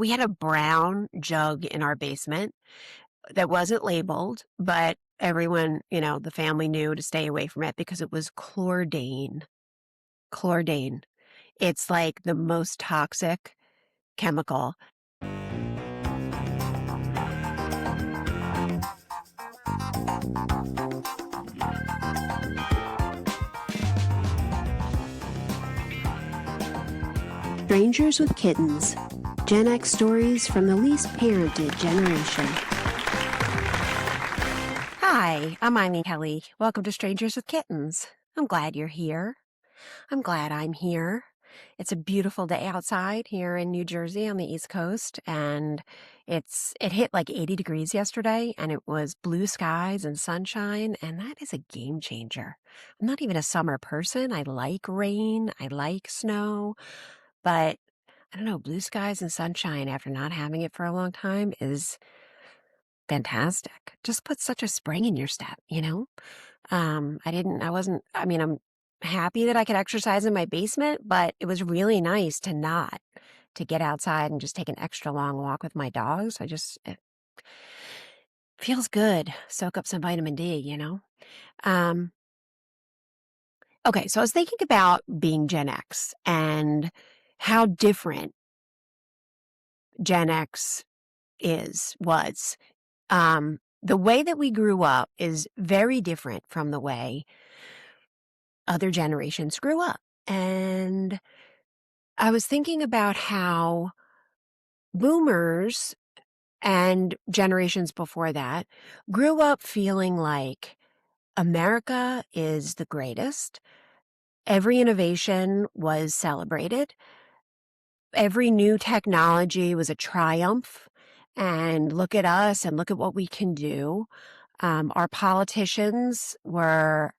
We had a brown jug in our basement that wasn't labeled, but everyone, the family knew to stay away from it because it was chlordane. Chlordane. It's like the most toxic chemical. Strangers with Kittens. Gen X stories from the least parented generation. Hi, I'm Eileen Kelly. Welcome to Strangers with Kittens. I'm glad you're here. I'm glad I'm here. It's a beautiful day outside here in New Jersey on the East Coast, and it hit like 80 degrees yesterday, and it was blue skies and sunshine, and that is a game changer. I'm not even a summer person. I like rain, I like snow, but I don't know, blue skies and sunshine after not having it for a long time is fantastic. Just puts such a spring in your step, I'm happy that I could exercise in my basement, but it was really nice to get outside and just take an extra long walk with my dogs. It feels good. Soak up some vitamin D. Um, okay, so I was thinking about being Gen X and how different Gen X was. The way that we grew up is very different from the way other generations grew up. And I was thinking about how boomers and generations before that grew up feeling like America is the greatest. Every innovation was celebrated. Every new technology was a triumph. And look at us and look at what we can do. Our politicians were,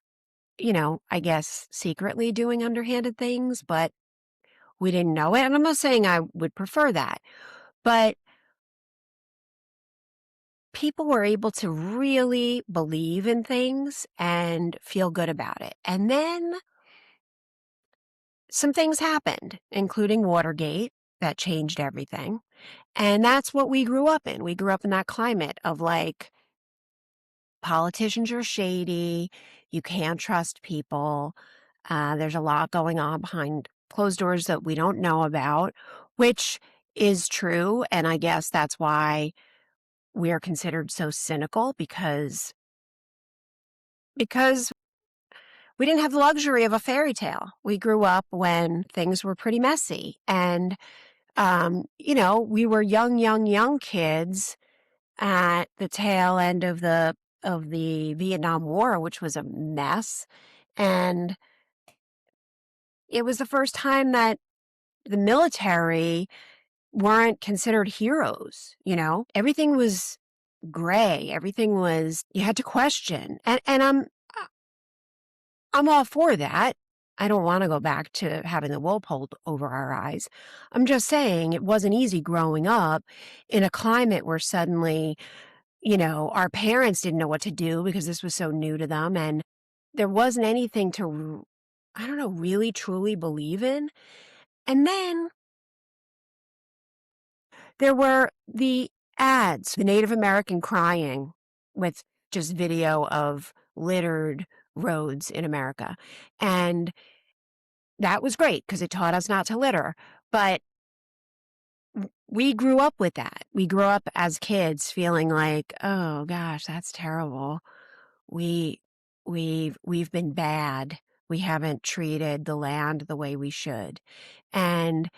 I guess secretly doing underhanded things, but we didn't know it. And I'm not saying I would prefer that, but people were able to really believe in things and feel good about it. And then some things happened, including Watergate, that changed everything. And that's what we grew up in. We grew up in that climate of like, politicians are shady. You can't trust people. There's a lot going on behind closed doors that we don't know about, which is true. And I guess that's why we are considered so cynical because we didn't have the luxury of a fairy tale. We grew up when things were pretty messy. And, we were young kids at the tail end of the Vietnam War, which was a mess. And it was the first time that the military weren't considered heroes, Everything was gray. Everything was, you had to question. And I'm all for that. I don't want to go back to having the wool pulled over our eyes. I'm just saying it wasn't easy growing up in a climate where suddenly, our parents didn't know what to do because this was so new to them. And there wasn't anything to, I don't know, really truly believe in. And then there were the ads, the Native American crying with just video of littered roads in America. And that was great because it taught us not to litter. But we grew up with that. We grew up as kids feeling like, oh gosh, that's terrible. We we've been bad. We haven't treated the land the way we should. And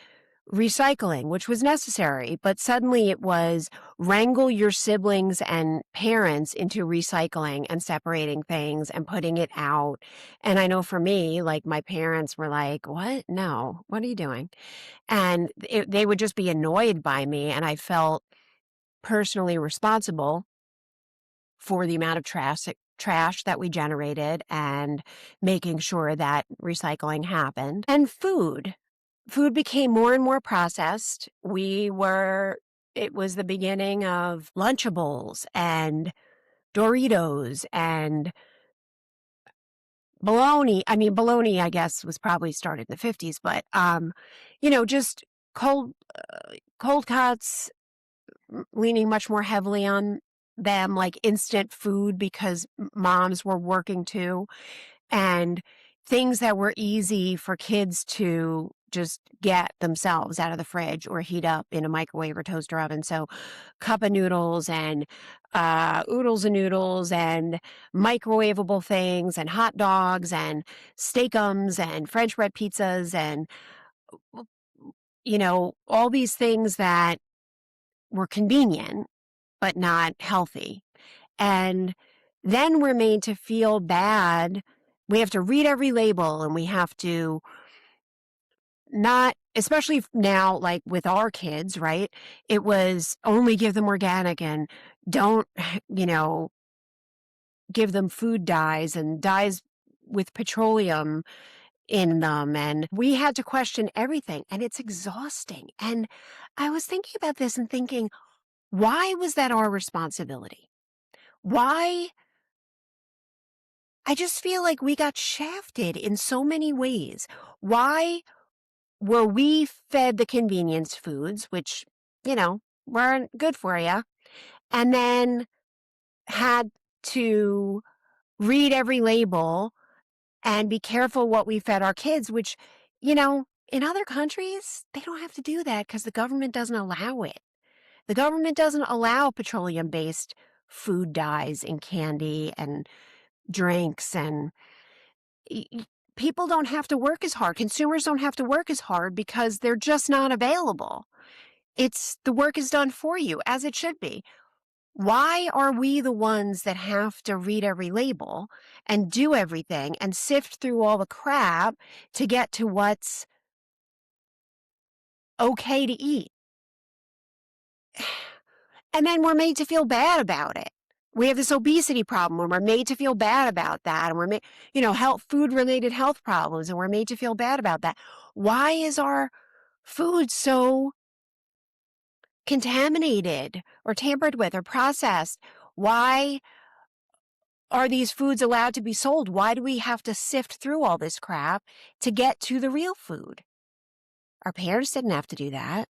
recycling, which was necessary, but suddenly it was wrangle your siblings and parents into recycling and separating things and putting it out. And I know for me, like my parents were like, what? No, what are you doing? And they would just be annoyed by me. And I felt personally responsible for the amount of trash that we generated and making sure that recycling happened. And food became more and more processed. It was the beginning of Lunchables and Doritos and bologna. I mean, bologna, I guess, was probably started in the 50s, but, just cold, cold cuts, leaning much more heavily on them, like instant food because moms were working too, and things that were easy for kids to just get themselves out of the fridge or heat up in a microwave or toaster oven. So cup of noodles and oodles of noodles and microwavable things and hot dogs and steakums and French bread pizzas and, all these things that were convenient but not healthy. And then we're made to feel bad. We have to read every label and we have to not, especially now, like with our kids, right? It was only give them organic and don't, give them food dyes and dyes with petroleum in them. And we had to question everything and it's exhausting. And I was thinking about this and thinking, why was that our responsibility? Why? I just feel like we got shafted in so many ways. Why were we fed the convenience foods, which, weren't good for you, and then had to read every label and be careful what we fed our kids, which, in other countries, they don't have to do that because the government doesn't allow it. The government doesn't allow petroleum-based food dyes in candy and drinks, and people don't have to work as hard. Consumers don't have to work as hard because they're just not available. The work is done for you, as it should be. Why are we the ones that have to read every label and do everything and sift through all the crap to get to what's okay to eat? And then we're made to feel bad about it. We have this obesity problem and we're made to feel bad about that. And we're made, food-related health problems, and we're made to feel bad about that. Why is our food so contaminated or tampered with or processed? Why are these foods allowed to be sold? Why do we have to sift through all this crap to get to the real food? Our parents didn't have to do that.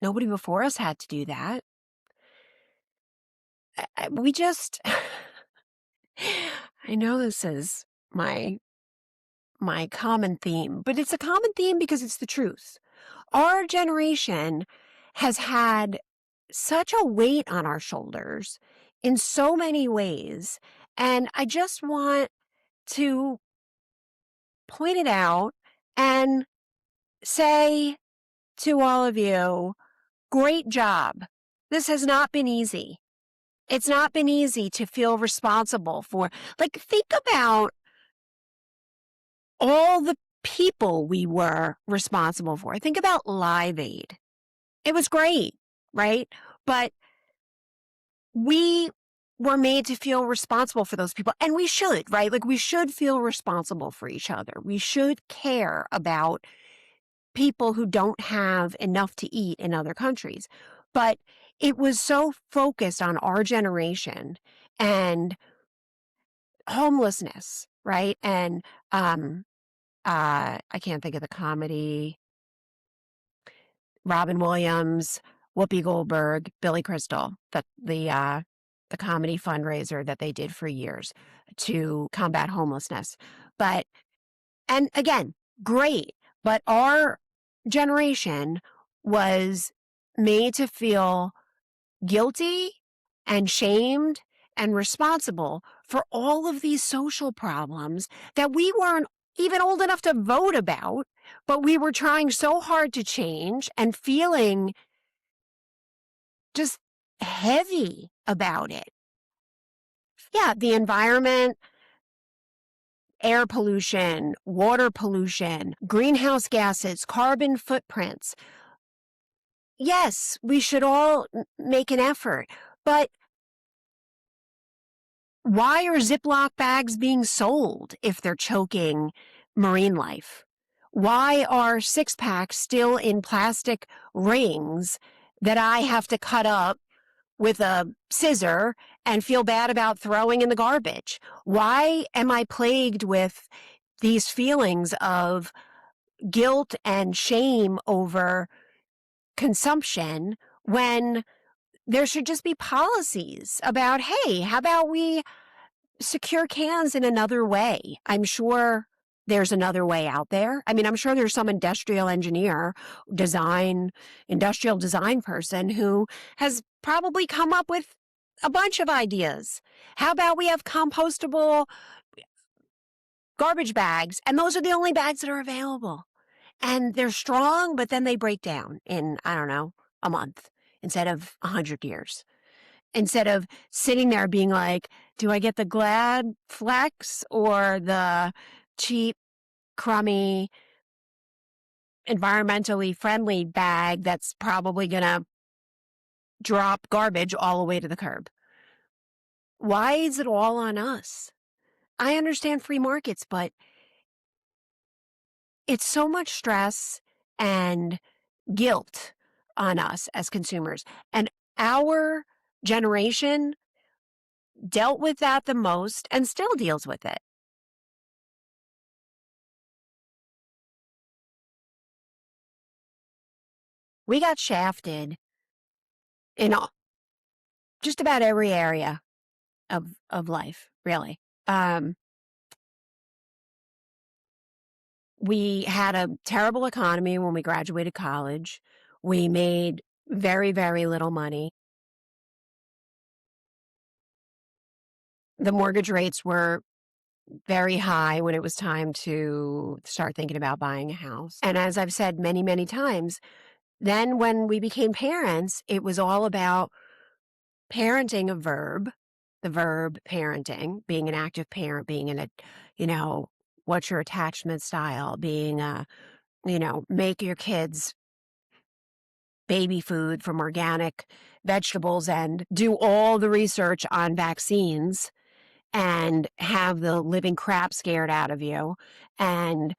Nobody before us had to do that. We just, I know this is my common theme, but it's a common theme because it's the truth. Our generation has had such a weight on our shoulders in so many ways. And I just want to point it out and say to all of you, great job. This has not been easy. It's not been easy to feel responsible for. Think about all the people we were responsible for. Think about Live Aid. It was great, right? But we were made to feel responsible for those people. And we should, right? We should feel responsible for each other. We should care about people who don't have enough to eat in other countries. But it was so focused on our generation and homelessness, right? And I can't think of the comedy. Robin Williams, Whoopi Goldberg, Billy Crystal, the comedy fundraiser that they did for years to combat homelessness. And again, great, but our generation was made to feel guilty and shamed and responsible for all of these social problems that we weren't even old enough to vote about, but we were trying so hard to change and feeling just heavy about it. Yeah, the environment, air pollution, water pollution, greenhouse gases, carbon footprints. Yes, we should all make an effort, but why are Ziploc bags being sold if they're choking marine life? Why are six-packs still in plastic rings that I have to cut up with a scissor and feel bad about throwing in the garbage? Why am I plagued with these feelings of guilt and shame over consumption when there should just be policies about, hey, how about we secure cans in another way? I'm sure there's another way out there. I mean, I'm sure there's some industrial design person who has probably come up with a bunch of ideas. How about we have compostable garbage bags, and those are the only bags that are available. And they're strong, but then they break down in, I don't know, a month instead of 100 years. Instead of sitting there being like, do I get the Glad Flex or the cheap, crummy, environmentally friendly bag that's probably going to drop garbage all the way to the curb? Why is it all on us? I understand free markets, but it's so much stress and guilt on us as consumers. And our generation dealt with that the most and still deals with it. We got shafted in just about every area of life, really. We had a terrible economy when we graduated college. We made very, very little money. The mortgage rates were very high when it was time to start thinking about buying a house. And as I've said many, many times, then when we became parents, it was all about parenting the verb parenting, being an active parent, being what's your attachment style, being make your kids baby food from organic vegetables and do all the research on vaccines and have the living crap scared out of you and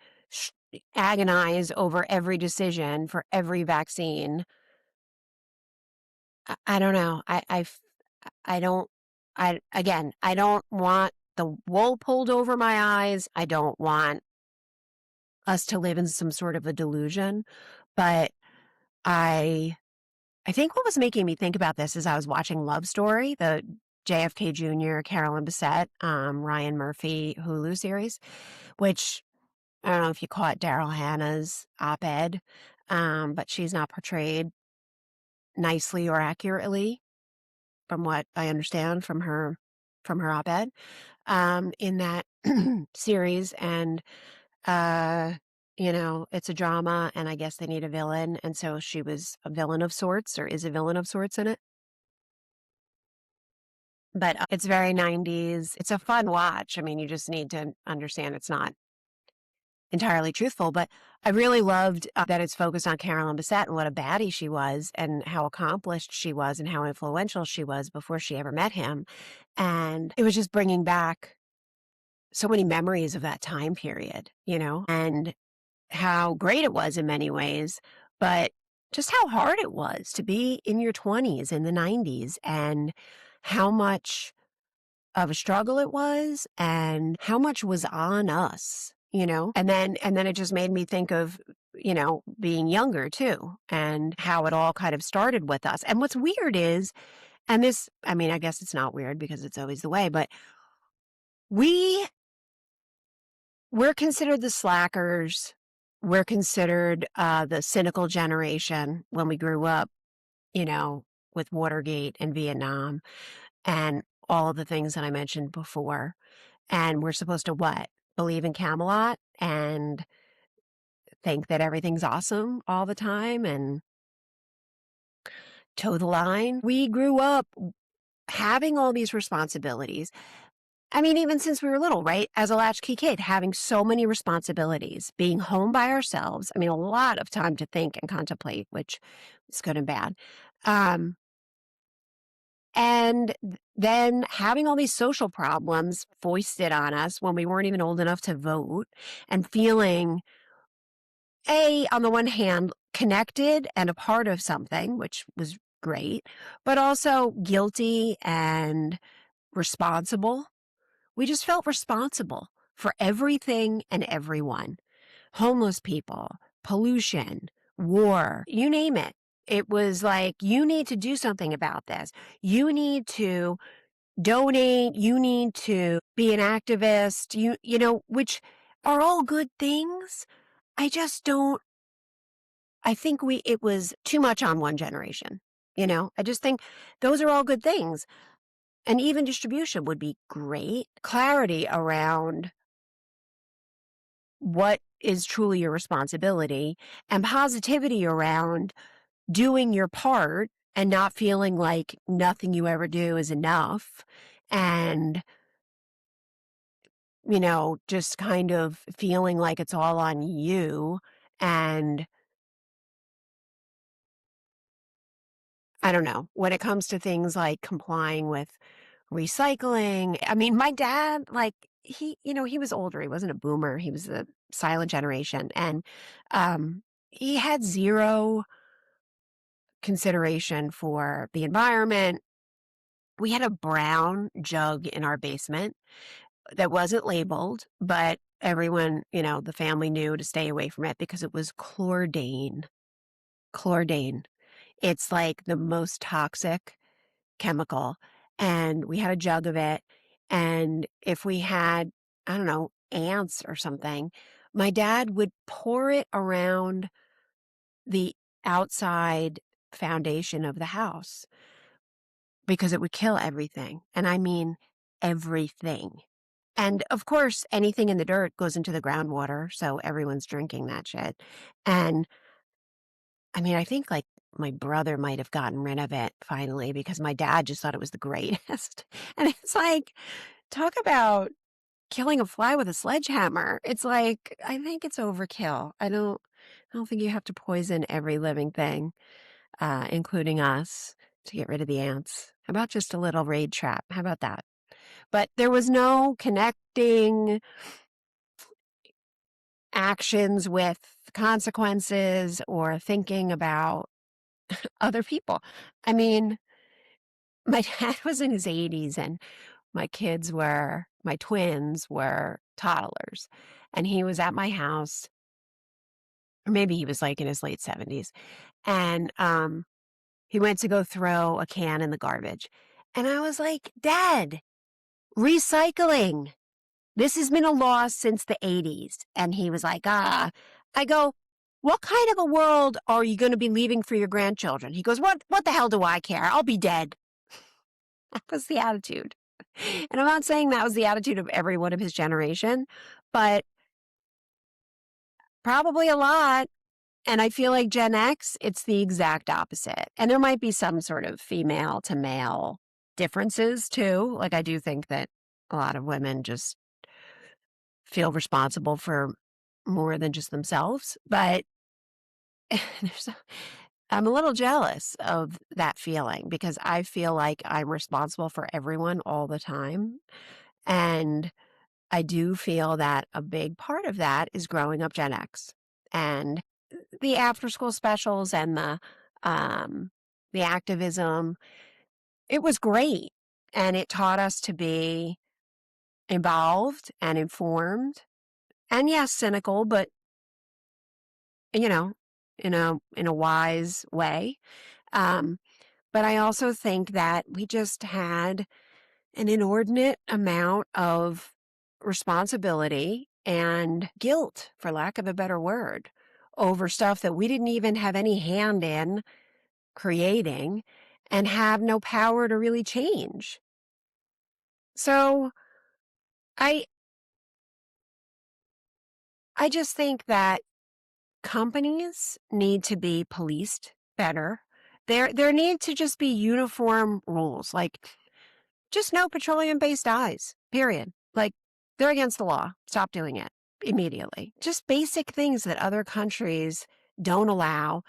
agonize over every decision for every vaccine. I don't know. I don't want the wool pulled over my eyes. I don't want us to live in some sort of a delusion, but I think what was making me think about this is I was watching Love Story, the JFK Jr., Carolyn Bessette, Ryan Murphy Hulu series, which I don't know if you caught Daryl Hannah's op-ed, but she's not portrayed nicely or accurately from what I understand from her op-ed in that series. And it's a drama, and I guess they need a villain, and so she was a villain of sorts, or is a villain of sorts in it. But it's very 90s. It's a fun watch. I mean, you just need to understand it's not entirely truthful, but I really loved that it's focused on Carolyn Bessette and what a baddie she was and how accomplished she was and how influential she was before she ever met him. And it was just bringing back so many memories of that time period, and how great it was in many ways, but just how hard it was to be in your 20s in the 90s and how much of a struggle it was and how much was on us, and then it just made me think of, being younger too and how it all kind of started with us. And what's weird is, and this, I mean, I guess it's not weird because it's always the way, but we're considered the slackers. We're considered the cynical generation when we grew up, with Watergate and Vietnam and all of the things that I mentioned before. And we're supposed to what? Believe in Camelot and think that everything's awesome all the time and toe the line. We grew up having all these responsibilities. I mean, even since we were little, right? As a latchkey kid, having so many responsibilities, being home by ourselves. I mean, a lot of time to think and contemplate, which is good and bad. And then having all these social problems foisted on us when we weren't even old enough to vote and feeling, on the one hand, connected and a part of something, which was great, but also guilty and responsible. We just felt responsible for everything and everyone. Homeless people, pollution, war, you name it. It was like, you need to do something about this. You need to donate. You need to be an activist, which are all good things. I just don't, I think it was too much on one generation. I just think those are all good things. And even distribution would be great. Clarity around what is truly your responsibility and positivity around doing your part and not feeling like nothing you ever do is enough. And, just kind of feeling like it's all on you. And I don't know, when it comes to things like complying with recycling. I mean, my dad, like, he was older. He wasn't a boomer. He was the silent generation. And he had zero consideration for the environment. We had a brown jug in our basement that wasn't labeled, but everyone, the family knew to stay away from it because it was chlordane. Chlordane. It's like the most toxic chemical. And we had a jug of it. And if we had, I don't know, ants or something, my dad would pour it around the outside foundation of the house because it would kill everything. And I mean everything. And of course, anything in the dirt goes into the groundwater. So everyone's drinking that shit. And I mean, I think like my brother might have gotten rid of it finally because my dad just thought it was the greatest. And it's like, talk about killing a fly with a sledgehammer. It's like, I think it's overkill. I don't think you have to poison every living thing, including us, to get rid of the ants. How about just a little raid trap? How about that? But there was no connecting actions with consequences or thinking about other people. I mean, my dad was in his 80s and my twins were toddlers. And he was at my house, or maybe he was like in his late 70s. And he went to go throw a can in the garbage. And I was like, Dad, recycling. This has been a law since the 80s. And he was like, ah. I go, what kind of a world are you going to be leaving for your grandchildren? He goes, what the hell do I care? I'll be dead. That was the attitude. And I'm not saying that was the attitude of everyone of his generation, but probably a lot. And I feel like Gen X, it's the exact opposite. And there might be some sort of female to male differences too. Like I do think that a lot of women just feel responsible for more than just themselves. But I'm a little jealous of that feeling because I feel like I'm responsible for everyone all the time. And I do feel that a big part of that is growing up Gen X and the after school specials and the activism. It was great. And it taught us to be involved and informed and yes, cynical, but you know, in a wise way. Um, but I also think that we just had an inordinate amount of responsibility and guilt, for lack of a better word, over stuff that we didn't even have any hand in creating and have no power to really change. So I I just think that companies need to be policed better. There need to just be uniform rules, like just no petroleum-based dyes, period. Like they're against the law. Stop doing it immediately. Just basic things that other countries don't allow.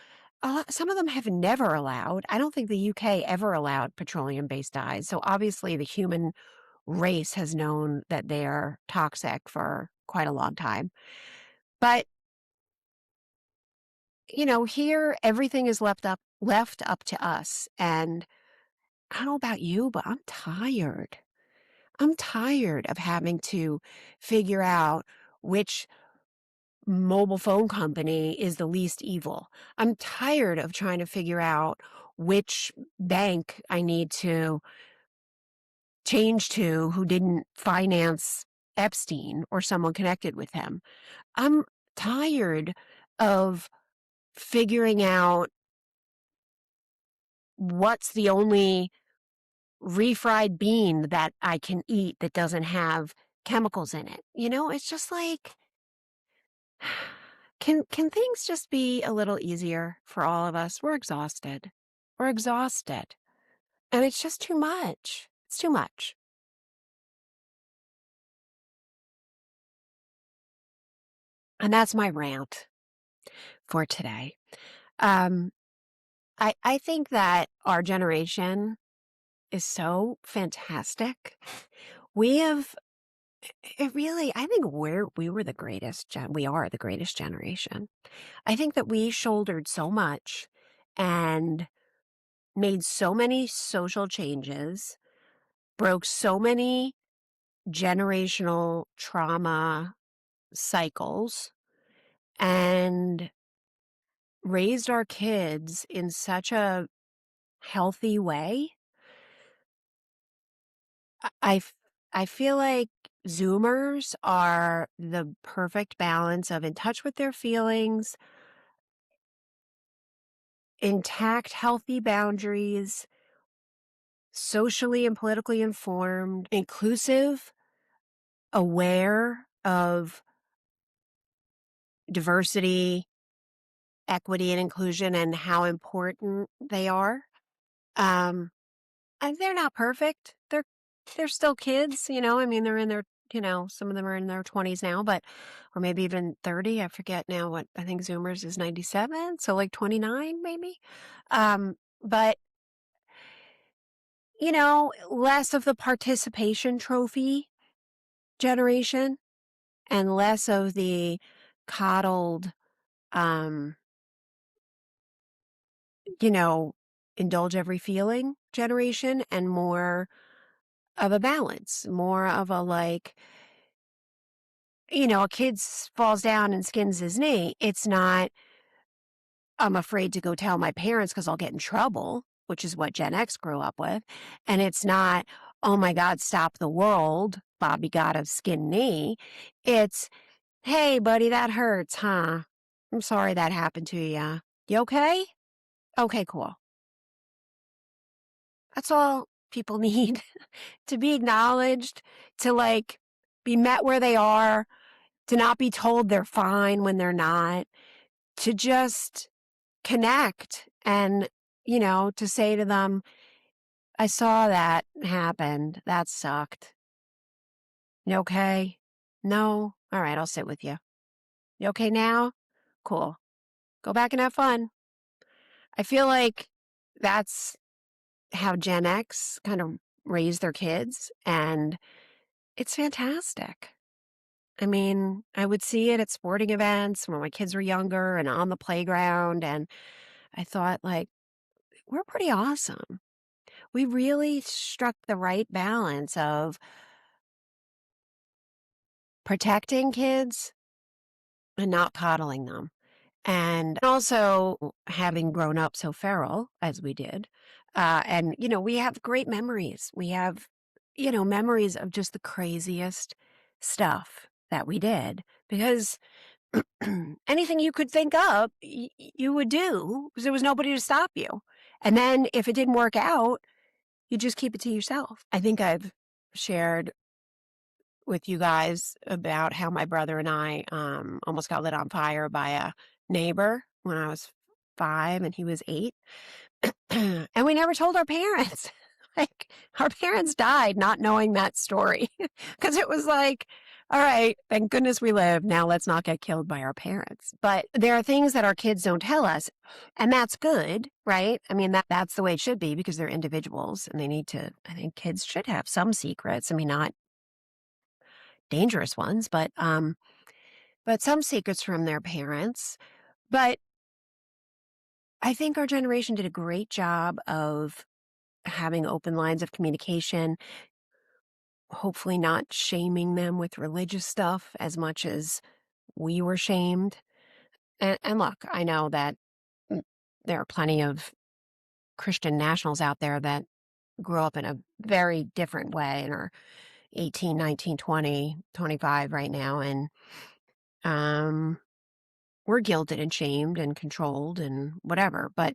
Some of them have never allowed. I don't think the UK ever allowed petroleum-based dyes. So obviously the human race has known that they're toxic for quite a long time. But here everything is left up to us. And I don't know about you, but I'm tired. I'm tired of having to figure out which mobile phone company is the least evil. I'm tired of trying to figure out which bank I need to change to who didn't finance Epstein or someone connected with him. I'm tired of figuring out what's the only refried bean that I can eat that doesn't have chemicals in it. It's just like, can things just be a little easier for all of us? We're exhausted. We're exhausted. And it's just too much. It's too much. And that's my rant for today. Um, I think that our generation is so fantastic. We have it really, I think we were the greatest we are the greatest generation. I think that we shouldered so much and made so many social changes, broke so many generational trauma cycles, and raised our kids in such a healthy way. I, f- I feel like Zoomers are the perfect balance of in touch with their feelings, intact, healthy boundaries, socially and politically informed, inclusive, aware of diversity, equity, and inclusion and how important they are. Um, and they're not perfect. They're still kids, I mean, they're in their, some of them are in their 20s now, or maybe even 30. I forget now what I think Zoomers is 97, so like 29 maybe. But less of the participation trophy generation and less of the coddled, um, you know, indulge every feeling generation, and more of a balance, more of a like, a kid falls down and skins his knee. It's not, I'm afraid to go tell my parents because I'll get in trouble, which is what Gen X grew up with. And it's not, oh my God, stop the world. Bobby got a skinned knee. It's, hey, buddy, that hurts, huh? I'm sorry that happened to you. You okay? Okay, cool. That's all people need, to be acknowledged, to like be met where they are, to not be told they're fine when they're not, to just connect and, to say to them, I saw that happened. That sucked. You okay? No? All right, I'll sit with you. You okay now? Cool. Go back and have fun. I feel like that's how Gen X kind of raised their kids, and it's fantastic. I mean, I would see it at sporting events when my kids were younger and on the playground, and I thought, like, we're pretty awesome. We really struck the right balance of protecting kids and not coddling them. And also having grown up so feral as we did. And, we have great memories. We have, memories of just the craziest stuff that we did because anything you could think of, you would do because there was nobody to stop you. And then if it didn't work out, you just keep it to yourself. I think I've shared with you guys about how my brother and I almost got lit on fire by a neighbor when I was 5 and he was 8. And we never told our parents. Like, our parents died not knowing that story because it was like, all right, thank goodness we live. Now let's not get killed by our parents. But there are things that our kids don't tell us, and that's good, right? I mean, that's the way it should be because they're individuals and they need to, I think kids should have some secrets. I mean, not dangerous ones, but some secrets from their parents. But I think our generation did a great job of having open lines of communication, hopefully not shaming them with religious stuff as much as we were shamed. And look, I know that there are plenty of Christian nationals out there that grew up in a very different way and are 18, 19, 20, 25 right now. And um, we're guilted and shamed and controlled and whatever. But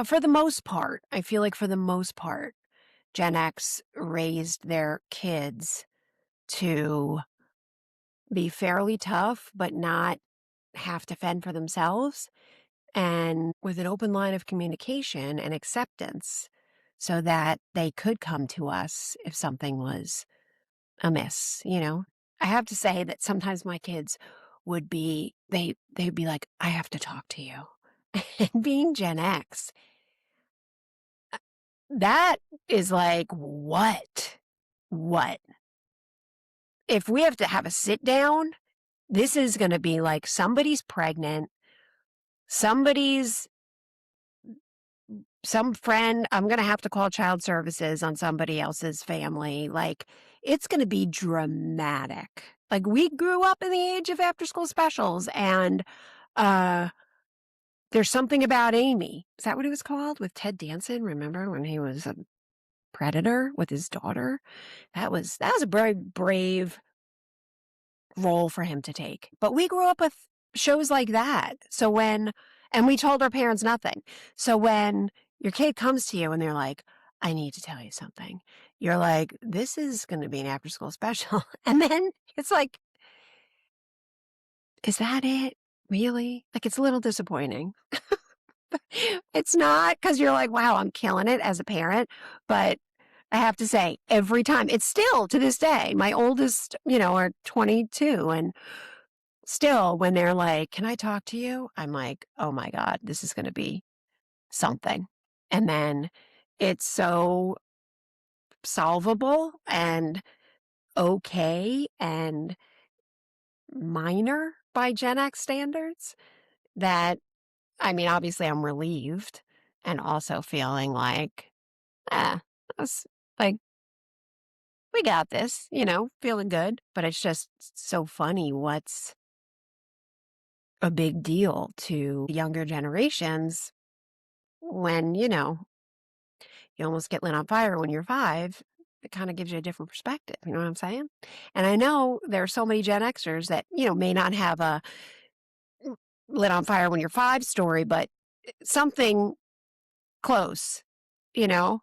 for the most part, I feel like for the most part, Gen X raised their kids to be fairly tough, but not have to fend for themselves, and with an open line of communication and acceptance so that they could come to us if something was amiss, you know? I have to say that sometimes my kids would be they'd be like, "I have to talk to you." And being Gen X, that is like, "What? What? If we have to have a sit down, this is gonna be like somebody's pregnant, somebody's some friend, I'm gonna have to call child services on somebody else's family, like, it's gonna be dramatic." Like, we grew up in the age of after-school specials, and, uh, there's something about Amy. Is that what it was called? With Ted Danson, remember when he was a predator with his daughter? That was a very brave role for him to take. But we grew up with shows like that. And we told our parents nothing. So when your kid comes to you and they're like, "I need to tell you something," you're like, "This is going to be an after school special." And then it's like, is that it? Really? Like, it's a little disappointing. It's not, because you're like, wow, I'm killing it as a parent. But I have to say, every time, it's still to this day, my oldest, are 22. And still, when they're like, "Can I talk to you?" I'm like, "Oh my God, this is going to be something." And then it's so solvable and okay and minor by Gen X standards that, I mean, obviously I'm relieved and also feeling like, that's like, we got this, feeling good. But it's just so funny what's a big deal to younger generations when, you almost get lit on fire when you're 5. It kind of gives you a different perspective. You know what I'm saying? And I know there are so many Gen Xers that, may not have a lit on fire when you're 5 story, but something close, you know?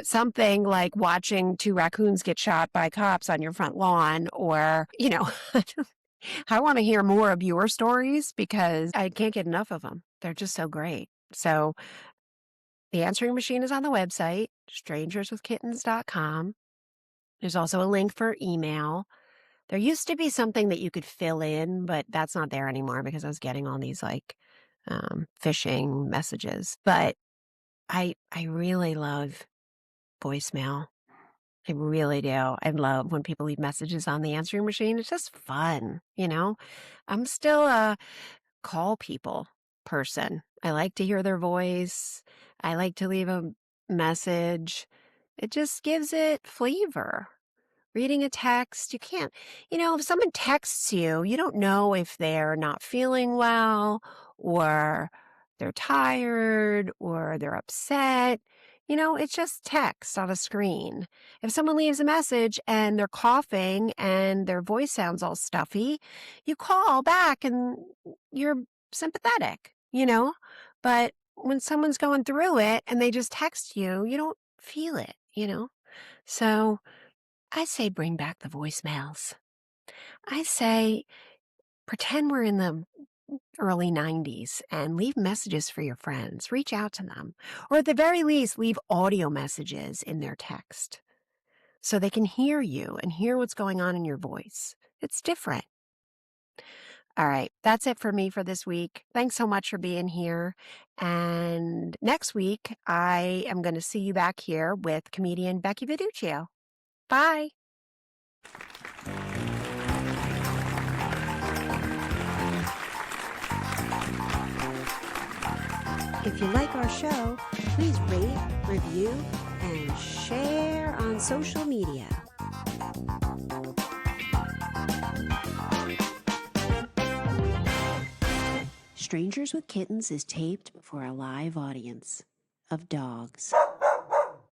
Something like watching 2 raccoons get shot by cops on your front lawn, or, I want to hear more of your stories because I can't get enough of them. They're just so great. So the answering machine is on the website, strangerswithkittens.com. There's also a link for email. There used to be something that you could fill in, but that's not there anymore because I was getting all these phishing messages. But I really love voicemail. I really do. I love when people leave messages on the answering machine. It's just fun, I'm still a call people person. I like to hear their voice. I like to leave a message. It just gives it flavor. Reading a text, you can't, if someone texts you, you don't know if they're not feeling well or they're tired or they're upset. It's just text on a screen. If someone leaves a message and they're coughing and their voice sounds all stuffy, you call back and you're sympathetic, But when someone's going through it and they just text you, you don't feel it. So I say bring back the voicemails. I say pretend we're in the early 90s and leave messages for your friends. Reach out to them. Or at the very least, leave audio messages in their text so they can hear you and hear what's going on in your voice. It's different. All right, that's it for me for this week. Thanks so much for being here. And next week, I am going to see you back here with comedian Becky Viduccio. Bye. If you like our show, please rate, review, and share on social media. Strangers with Kittens is taped before a live audience of dogs.